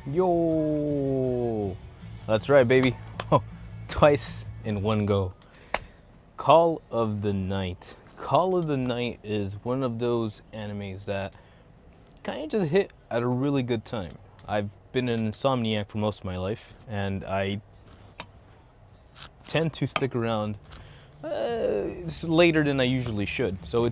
Yo, that's right, baby. Oh, twice in one go. Call of the Night. Call of the Night is one of those animes that kind of just hit at a really good time. I've been an insomniac for most of my life, and I tend to stick around later than I usually should. So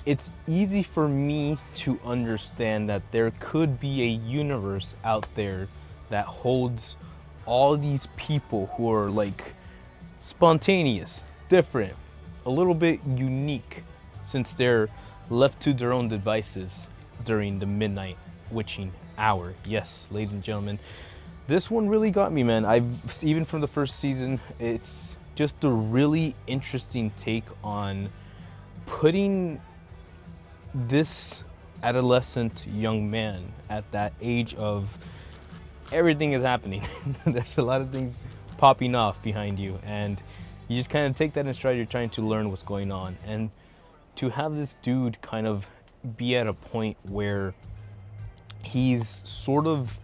it's easy for me to understand that there could be a universe out there that holds all these people who are like spontaneous, different, a little bit unique, since they're left to their own devices during the midnight witching hour. Yes, ladies and gentlemen, this one really got me, man. Even from the first season, it's just a really interesting take on putting this adolescent young man at that age of everything is happening. There's a lot of things popping off behind you, and you just kind of take that in stride. You're trying to learn what's going on, and to have this dude kind of be at a point where he's sort of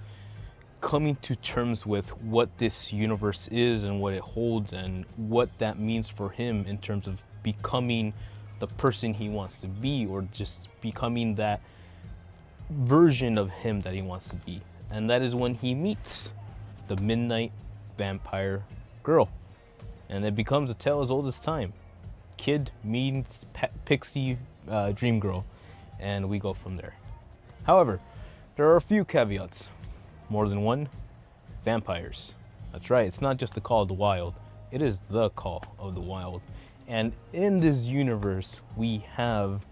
coming to terms with what this universe is and what it holds and what that means for him in terms of becoming the person he wants to be, or just becoming that version of him that he wants to be. And that is when he meets the midnight vampire girl, and it becomes a tale as old as time. Kid meets pixie dream girl, and we go from there. However, there are a few caveats. More than one, vampires. That's right, it's not just the Call of the Wild, it is the Call of the Wild. And in this universe, we have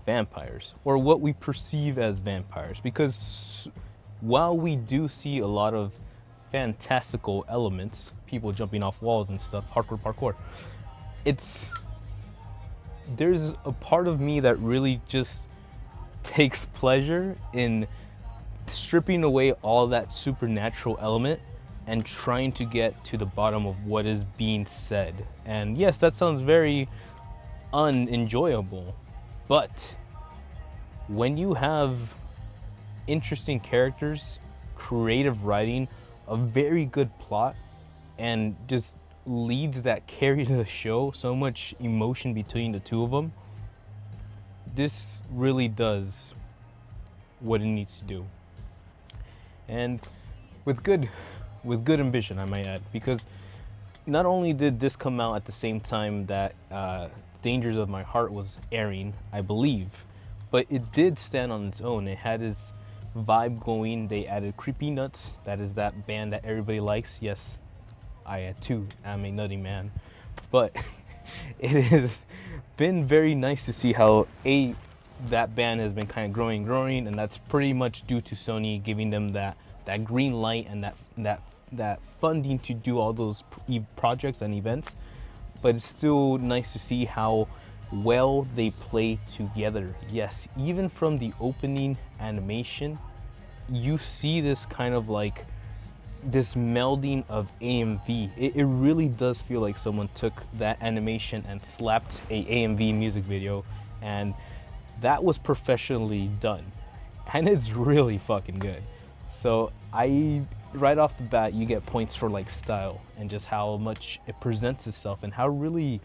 vampires, or what we perceive as vampires, because while we do see a lot of fantastical elements, people jumping off walls and stuff, hardcore parkour, there's a part of me that really just takes pleasure in stripping away all that supernatural element and trying to get to the bottom of what is being said. And yes, that sounds very unenjoyable, but when you have interesting characters, creative writing, a very good plot, and just leads that carry the show, so much emotion between the two of them, this really does what it needs to do. And with good ambition, I might add, because not only did this come out at the same time that Dangers of My Heart was airing, I believe, but it did stand on its own. It had its vibe going. They added Creepy Nuts, that is that band that everybody likes. Yes, I too am a nutty man, but it has been very nice to see how that band has been kind of growing, and that's pretty much due to Sony giving them that green light and that funding to do all those projects and events. But it's still nice to see how well they play together. Yes, even from the opening animation, you see this kind of like this melding of AMV. It really does feel like someone took that animation and slapped a AMV music video, and that was professionally done, and it's really fucking good. So right off the bat, you get points for like style and just how much it presents itself, and how really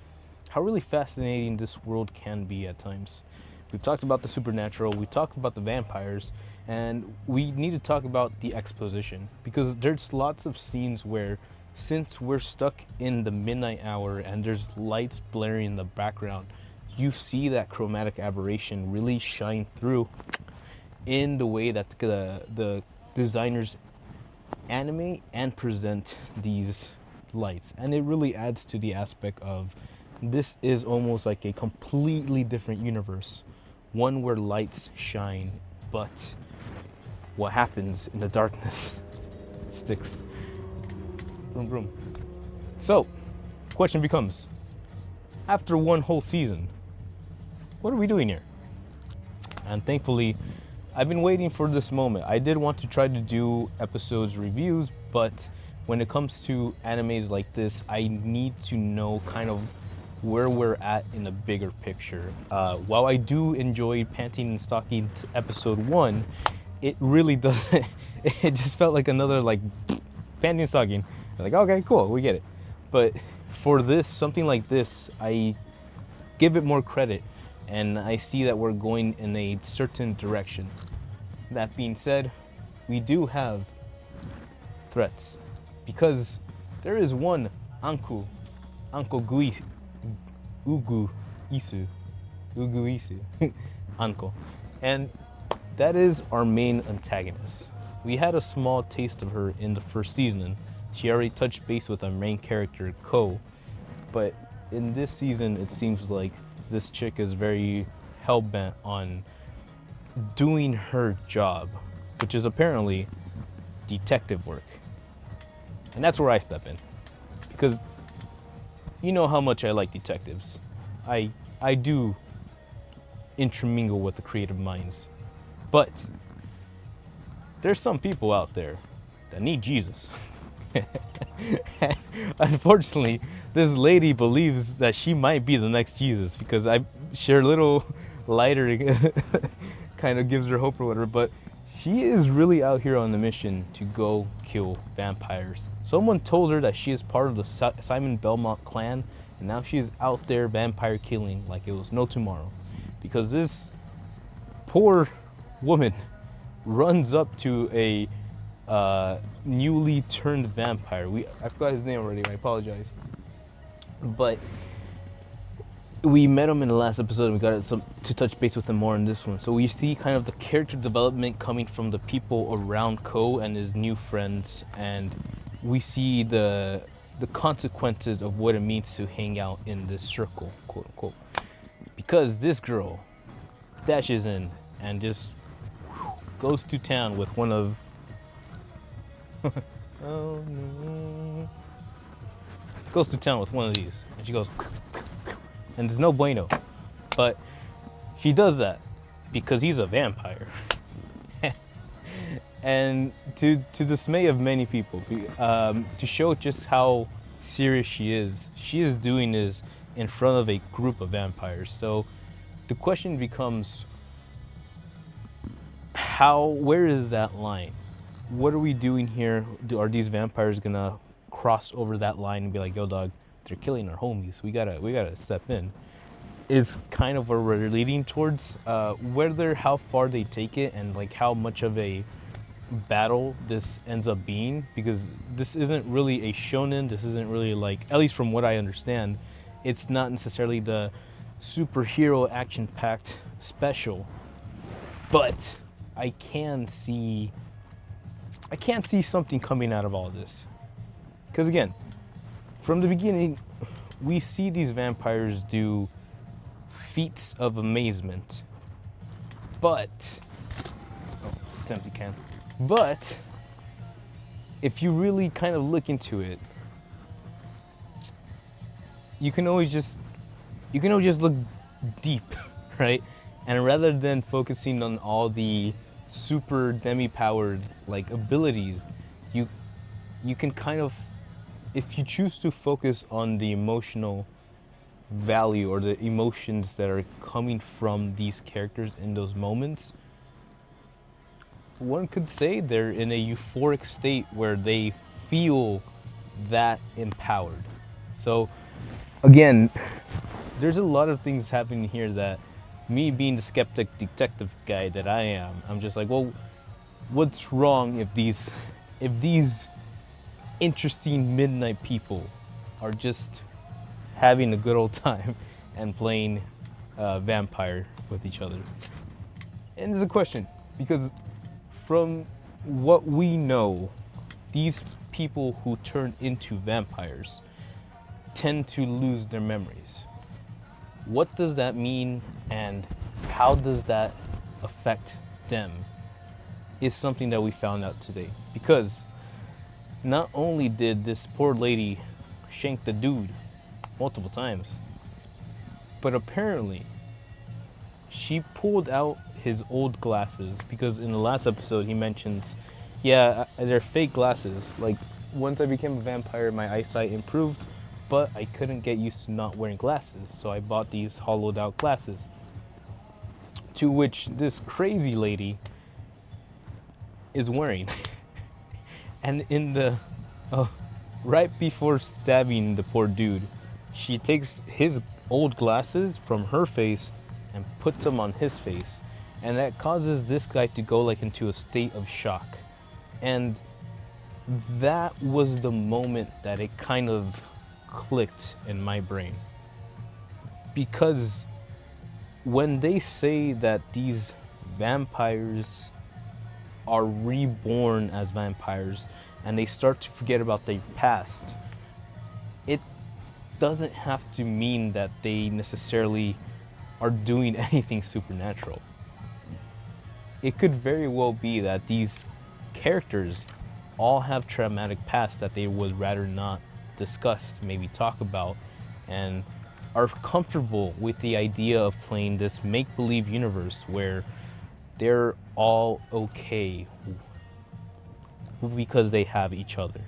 fascinating this world can be at times. We've talked about the supernatural, we talked about the vampires, and we need to talk about the exposition, because there's lots of scenes where, since we're stuck in the midnight hour and there's lights blaring in the background, you see that chromatic aberration really shine through in the way that the designers animate and present these lights. And it really adds to the aspect of, this is almost like a completely different universe, one where lights shine, but what happens in the darkness sticks. Vroom vroom. So, question becomes, after one whole season, what are we doing here? And thankfully, I've been waiting for this moment. I did want to try to do episodes reviews, but when it comes to animes like this, I need to know kind of where we're at in the bigger picture. While I do enjoy Panting and Stalking episode 1, it really doesn't. It just felt like another like panty and stocking. Like, okay, cool, we get it. But for this, something like this, I give it more credit, and I see that we're going in a certain direction. That being said, we do have threats, because there is one Anko Gui, Ugu Isu, Ugu Isu, Anko, and that is our main antagonist. We had a small taste of her in the first season. She already touched base with our main character, Ko, but in this season, it seems like this chick is very hell-bent on doing her job, which is apparently detective work. And that's where I step in, because you know how much I like detectives. I do intermingle with the creative minds, but there's some people out there that need Jesus. Unfortunately, this lady believes that she might be the next Jesus, because I share little lighter kind of gives her hope or whatever, but she is really out here on the mission to go kill vampires. Someone told her that she is part of the Simon Belmont clan, and now she is out there vampire killing like it was no tomorrow, because this poor woman runs up to a newly turned vampire. I forgot his name already, I apologize. But we met him in the last episode, and we got to touch base with him more in this one. So we see kind of the character development coming from the people around Ko and his new friends, and we see the consequences of what it means to hang out in this circle, quote unquote. Because this girl dashes in and just goes to town with one of oh no. Goes to town with one of these, and she goes, and there's no bueno. But she does that because he's a vampire. And to dismay of many people, to show just how serious she is doing this in front of a group of vampires. So the question becomes, where is that line? What are we doing here? Are these vampires gonna cross over that line and be like, yo dog, they're killing our homies, we gotta step in? Is kind of where we're leading towards. Whether how far they take it and like how much of a battle this ends up being, because this isn't really a shonen, this isn't really like, at least from what I understand, it's not necessarily the superhero action-packed special, but I can see something coming out of all this. Because again, from the beginning, we see these vampires do feats of amazement, but it's empty can. But if you really kind of look into it, you can always just look deep, right? And rather than focusing on all the super demi-powered like abilities, you can kind of, if you choose to focus on the emotional value or the emotions that are coming from these characters in those moments, one could say they're in a euphoric state where they feel that empowered. So again, there's a lot of things happening here that, me being the skeptic detective guy that I am, I'm just like, well, what's wrong if these interesting midnight people are just having a good old time and playing vampire with each other? And there's a question, because from what we know, these people who turn into vampires tend to lose their memories. What does that mean, and how does that affect them, is something that we found out today. Because not only did this poor lady shank the dude multiple times, but apparently she pulled out his old glasses, because in the last episode he mentions, yeah, they're fake glasses. Like, once I became a vampire, my eyesight improved, but I couldn't get used to not wearing glasses, so I bought these hollowed out glasses. To which this crazy lady is wearing. And in the uh, right before stabbing the poor dude, she takes his old glasses from her face and puts them on his face, and that causes this guy to go like into a state of shock. And that was the moment that it kind of clicked in my brain, because when they say that these vampires are reborn as vampires and they start to forget about their past, it doesn't have to mean that they necessarily are doing anything supernatural. It could very well be that these characters all have traumatic pasts that they would rather not discuss, maybe talk about, and are comfortable with the idea of playing this make-believe universe where they're all okay because they have each other,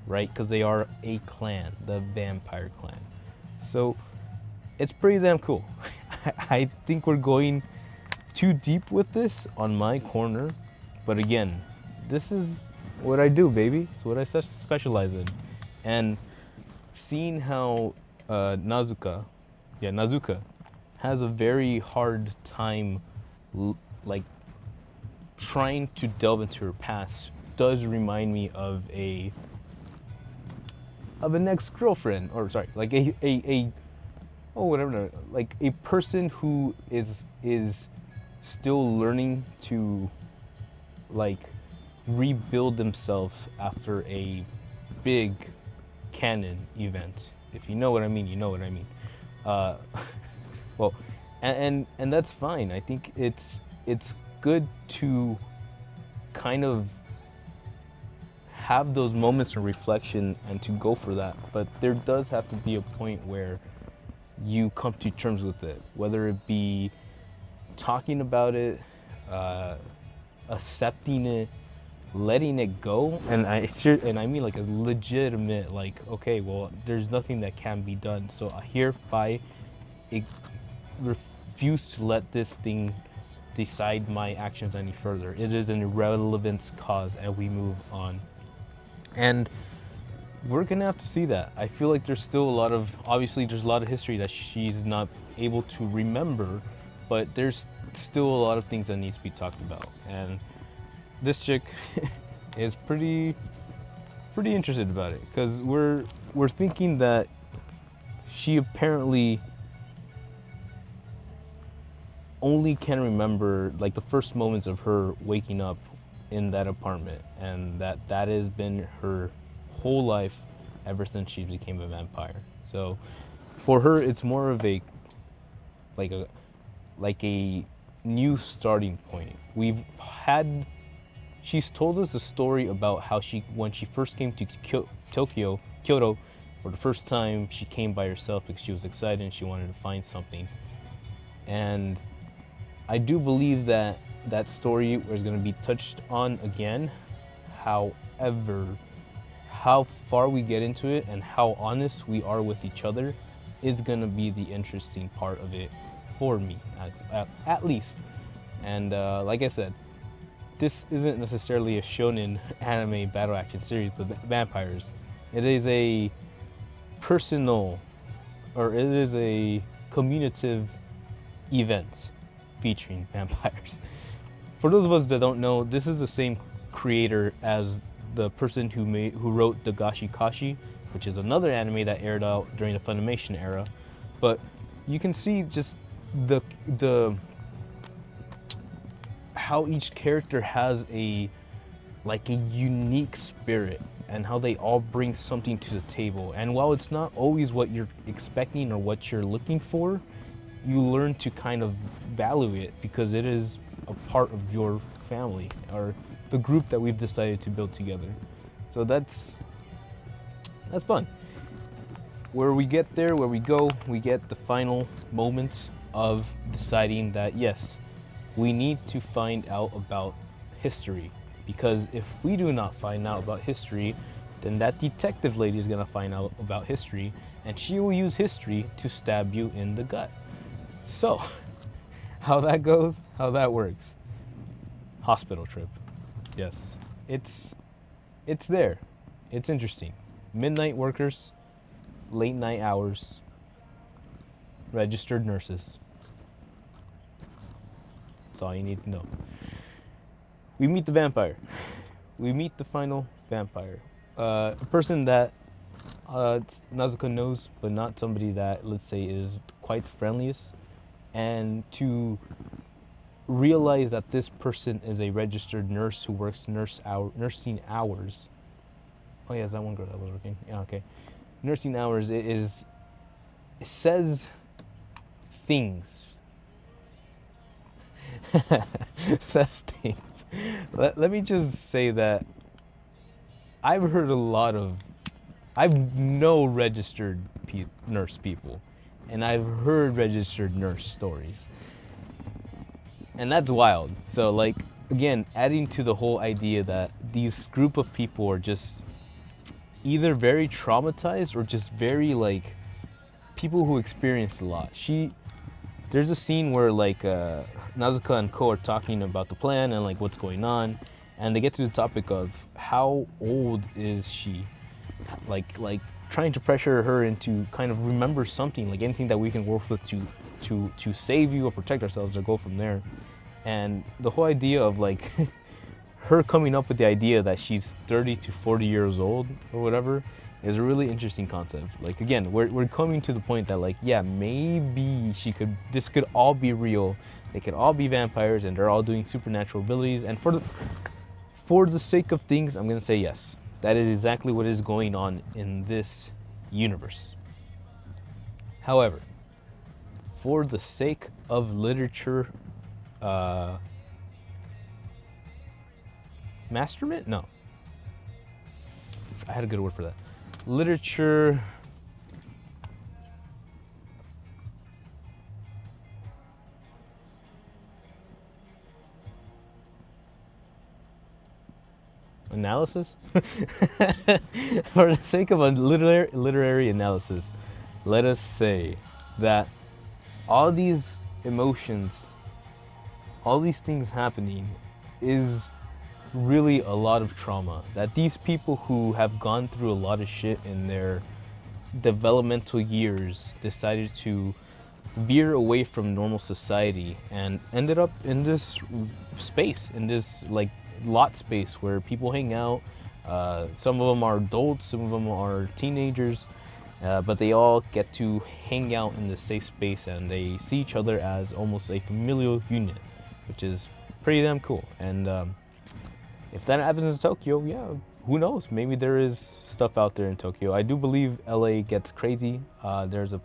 right? Because they are a clan, the vampire clan. So it's pretty damn cool. I think we're going too deep with this on my corner, but again, this is what I do, baby. It's what I specialize in. And seeing how Nazuka has a very hard time like trying to delve into her past does remind me of an ex-girlfriend, or sorry, like a oh whatever, like a person who is still learning to like rebuild themselves after a big canon event. If you know what I mean, you know what I mean. Well, and that's fine. I think it's good to kind of have those moments of reflection and to go for that. But there does have to be a point where you come to terms with it, whether it be talking about it, accepting it, letting it go, and I mean like a legitimate, like, okay, well, there's nothing that can be done, so hereby I refuse to let this thing decide my actions any further. It is an irrelevant cause, and we move on. And we're gonna have to see that. I feel like there's still a lot of, obviously there's a lot of history that she's not able to remember, but there's still a lot of things that need to be talked about. And this chick is pretty interested about it, because we're thinking that she apparently only can remember like the first moments of her waking up in that apartment, and that has been her whole life ever since she became a vampire. So for her, it's more of a new starting point. She's told us the story about how when she first came to Kyoto, for the first time, she came by herself because she was excited and she wanted to find something. And I do believe that story is going to be touched on again. However, how far we get into it and how honest we are with each other is going to be the interesting part of it for me, at least. And like I said, this isn't necessarily a shonen anime battle action series with vampires. It is a personal, or it is a communicative event featuring vampires. For those of us that don't know, this is the same creator as the person who wrote Dagashi Kashi, which is another anime that aired out during the Funimation era. But you can see just the how each character has a unique spirit, and how they all bring something to the table. And while it's not always what you're expecting or what you're looking for, you learn to kind of value it because it is a part of your family or the group that we've decided to build together. So that's fun. Where we get there, where we go, we get the final moments of deciding that yes, we need to find out about history, because if we do not find out about history, then that detective lady is going to find out about history, and she will use history to stab you in the gut. So how that goes, how that works, hospital trip. Yes. It's it's there. It's interesting. Midnight workers, late night hours, registered nurses. That's all you need to know. We meet the vampire. We meet the final vampire. A person that Nazuka knows, but not somebody that, let's say, is quite the friendliest. And to realize that this person is a registered nurse who works nursing hours. Oh yeah, is that one girl that was working? Yeah, okay. Nursing hours it says things. Says things. Let me just say that I've heard a lot of, I've know registered nurse people, and I've heard registered nurse stories, and that's wild. So like, again, adding to the whole idea that these group of people are just either very traumatized or just very like people who experienced a lot. There's a scene where like Nazuka and Ko are talking about the plan and like what's going on, and they get to the topic of how old is she, like trying to pressure her into kind of remember something, like anything that we can work with to save you or protect ourselves or go from there. And the whole idea of like her coming up with the idea that she's 30 to 40 years old or whatever is a really interesting concept. Like again, we're coming to the point that like, yeah, maybe this could all be real. They could all be vampires and they're all doing supernatural abilities. And for the sake of things, I'm gonna say yes. That is exactly what is going on in this universe. However, for the sake of literature, masterment? No. I had a good word for that. Literature. Analysis? For the sake of a literary analysis, let us say that all these emotions, all these things happening is really a lot of trauma. That these people who have gone through a lot of shit in their developmental years decided to veer away from normal society and ended up in this space, in this like lot space where people hang out. Some of them are adults, some of them are teenagers, but they all get to hang out in this safe space and they see each other as almost a familial unit, which is pretty damn cool. And if that happens in Tokyo, yeah, who knows? Maybe there is stuff out there in Tokyo. I do believe LA gets crazy. There's a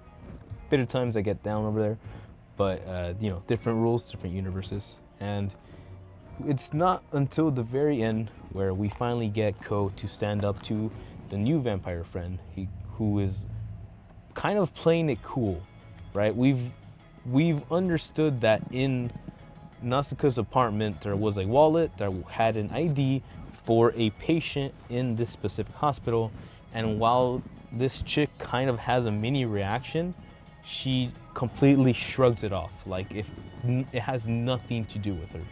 bit of times I get down over there, but you know, different rules, different universes. And it's not until the very end where we finally get Ko to stand up to the new vampire friend, who is kind of playing it cool, right? We've understood that in Nasuka's apartment there was a wallet that had an ID for a patient in this specific hospital, and while this chick kind of has a mini reaction, she completely shrugs it off, like if it has nothing to do with her.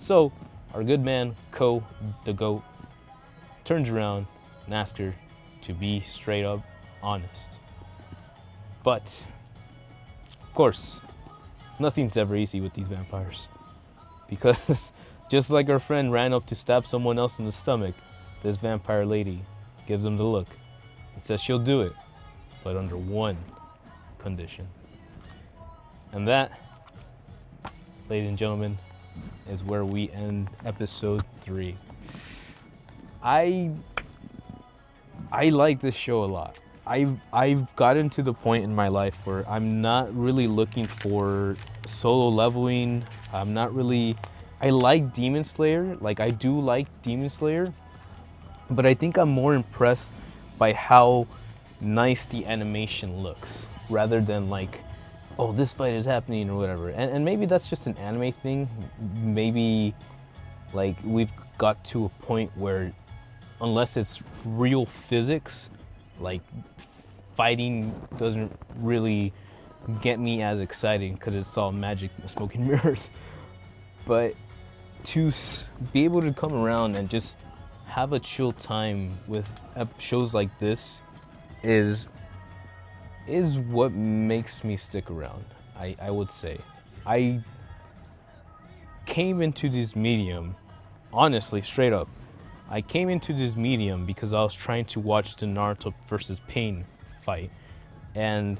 So our good man Ko, the goat, turns around and asks her to be straight up honest. But of course, nothing's ever easy with these vampires, because just like our friend ran up to stab someone else in the stomach, this vampire lady gives him the look and says she'll do it, but under one condition. And that, ladies and gentlemen, is where we end episode 3. I like this show a lot. I've gotten to the point in my life where I'm not really looking for solo leveling. I'm not really, I like Demon Slayer, like I do like Demon Slayer, but I think I'm more impressed by how nice the animation looks rather than like, oh, this fight is happening or whatever. And maybe that's just an anime thing. Maybe like we've got to a point where unless it's real physics, like fighting doesn't really get me as exciting because it's all magic and smoke and mirrors. But to be able to come around and just have a chill time with shows like this is what makes me stick around. I would say I came into this medium, honestly, straight up, I came into this medium because I was trying to watch the Naruto versus Pain fight, and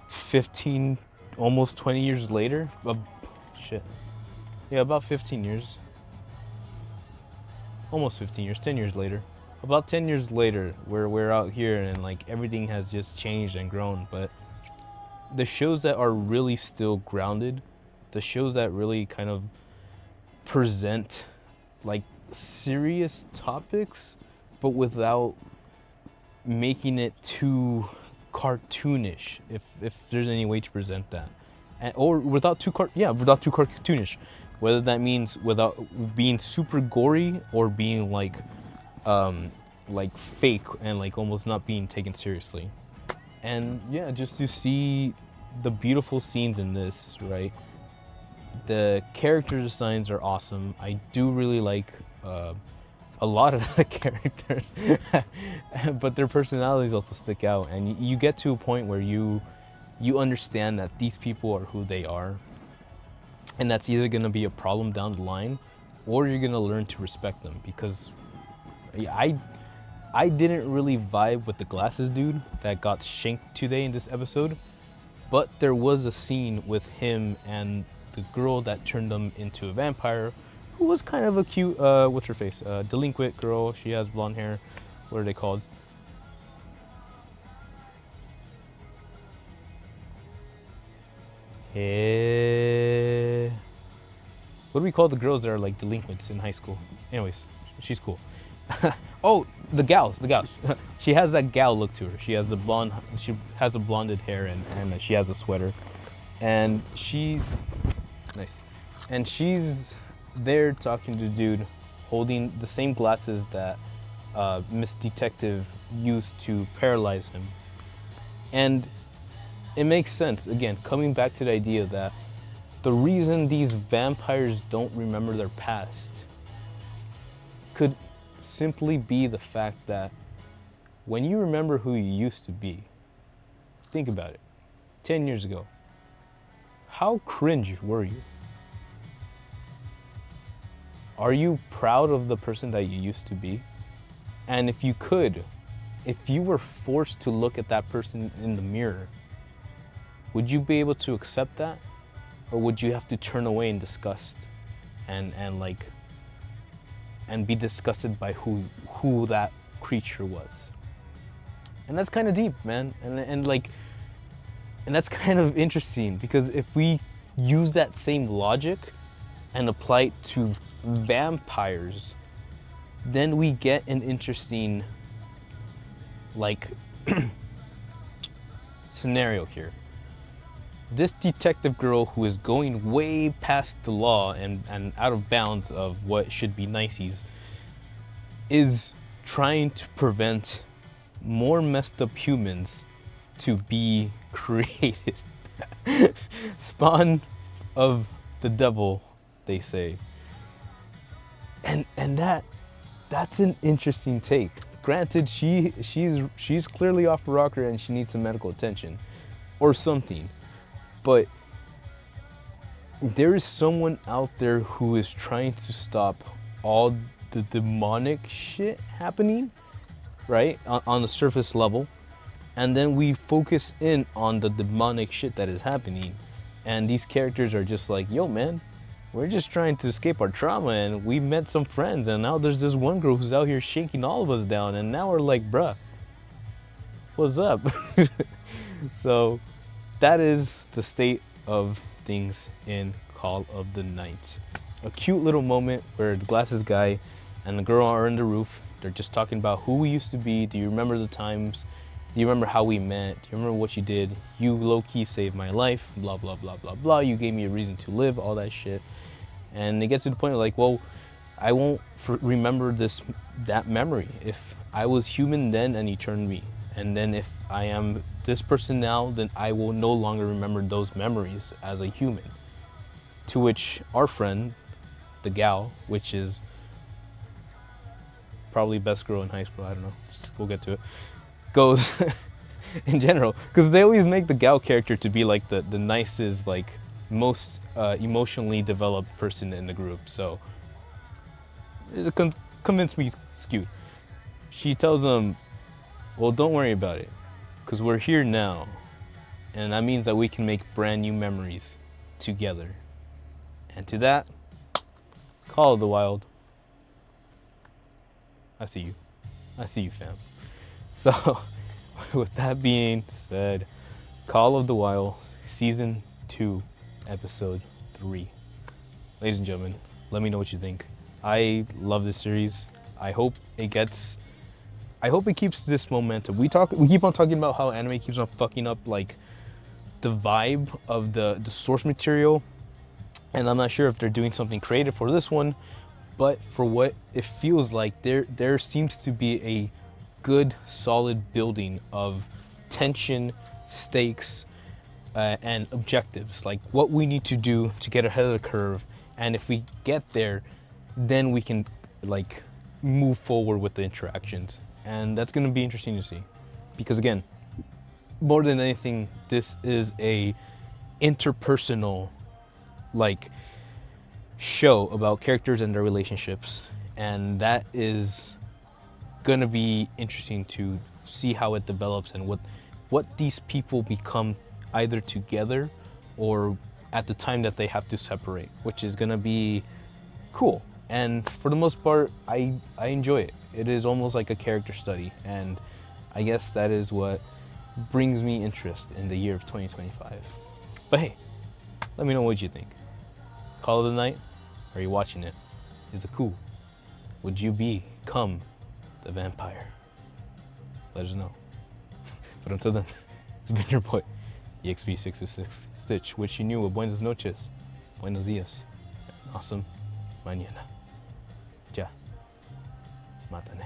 15, almost 20 years later, shit, yeah, about 15 years, almost 15 years, 10 years later, about 10 years later, we're out here and like everything has just changed and grown. But the shows that are really still grounded, the shows that really kind of present like serious topics, but without making it too cartoonish, if there's any way to present that, and or without too cartoonish, whether that means without being super gory or being like fake and like almost not being taken seriously. And yeah, just to see the beautiful scenes in this, right? The character designs are awesome. I do really like a lot of the characters, but their personalities also stick out, and you get to a point where you understand that these people are who they are, and that's either going to be a problem down the line, or you're going to learn to respect them. Because I didn't really vibe with the glasses dude that got shanked today in this episode, but there was a scene with him and the girl that turned him into a vampire, who was kind of a cute, what's her face? Delinquent girl. She has blonde hair. What are they called? What do we call the girls that are like delinquents in high school? Anyways, she's cool. Oh, the gals. She has that gal look to her. She has the blonde. She has a blonded hair and she has a sweater, and she's nice. And she's there talking to the dude, holding the same glasses that Miss Detective used to paralyze him. And it makes sense, again, coming back to the idea that the reason these vampires don't remember their past could simply be the fact that when you remember who you used to be, think about it, 10 years ago, how cringe were you? Are you proud of the person that you used to be? And if you were forced to look at that person in the mirror, would you be able to accept that? Or would you have to turn away in disgust and be disgusted by who that creature was? And that's kind of deep, man. And that's kind of interesting, because if we use that same logic and apply it to vampires, then we get an interesting scenario here. This detective girl, who is going way past the law and out of bounds of what should be niceties, is trying to prevent more messed up humans to be created. Spawn of the devil, they say. And that's an interesting take. Granted, she's clearly off her rocker and she needs some medical attention or something. But there is someone out there who is trying to stop all the demonic shit happening, right? On the surface level. And then we focus in on the demonic shit that is happening. And these characters are just like, yo, man, we're just trying to escape our trauma, and we met some friends, and now there's this one girl who's out here shaking all of us down, and now we're like, bruh, what's up? So that is the state of things in Call of the Night. A cute little moment where the glasses guy and the girl are on the roof. They're just talking about who we used to be. Do you remember the times? Do you remember how we met? Do you remember what you did? You low-key saved my life, blah, blah, blah, blah, blah. You gave me a reason to live, all that shit. And it gets to the point of like, well, I won't remember that memory. If I was human then and you turned me, and then if I am this person now, then I will no longer remember those memories as a human. To which our friend the gal, which is probably best girl in high school. I don't know. We'll get to it. Goes in general, because they always make the gal character to be like the nicest, like most emotionally developed person in the group. So it convinced me skewed. She tells him, "Well, don't worry about it, because we're here now, and that means that we can make brand new memories together." And to that, Call of the Wild. I see you. I see you, fam. So, with that being said, Call of the Wild, Season 2, Episode 3. Ladies and gentlemen, let me know what you think. I love this series. I hope it keeps this momentum. We keep on talking about how anime keeps on fucking up like the vibe of the source material, and I'm not sure if they're doing something creative for this one, but for what it feels like, there seems to be a good solid building of tension, stakes, and objectives, like what we need to do to get ahead of the curve, and if we get there, then we can like move forward with the interactions. And that's going to be interesting to see, because again, more than anything, this is a interpersonal like show about characters and their relationships, and that is going to be interesting to see how it develops and what these people become, either together or at the time that they have to separate, which is going to be cool. And for the most part, I enjoy it. It is almost like a character study, and I guess that is what brings me interest in the year of 2025. But hey, let me know what you think. Call of the night? Are you watching it? Is it cool? Would you become the vampire? Let us know. But until then, it's been your boy, EXP666 Stitch, wishing you a buenas noches, buenos dias, awesome mañana. Ya, mátane.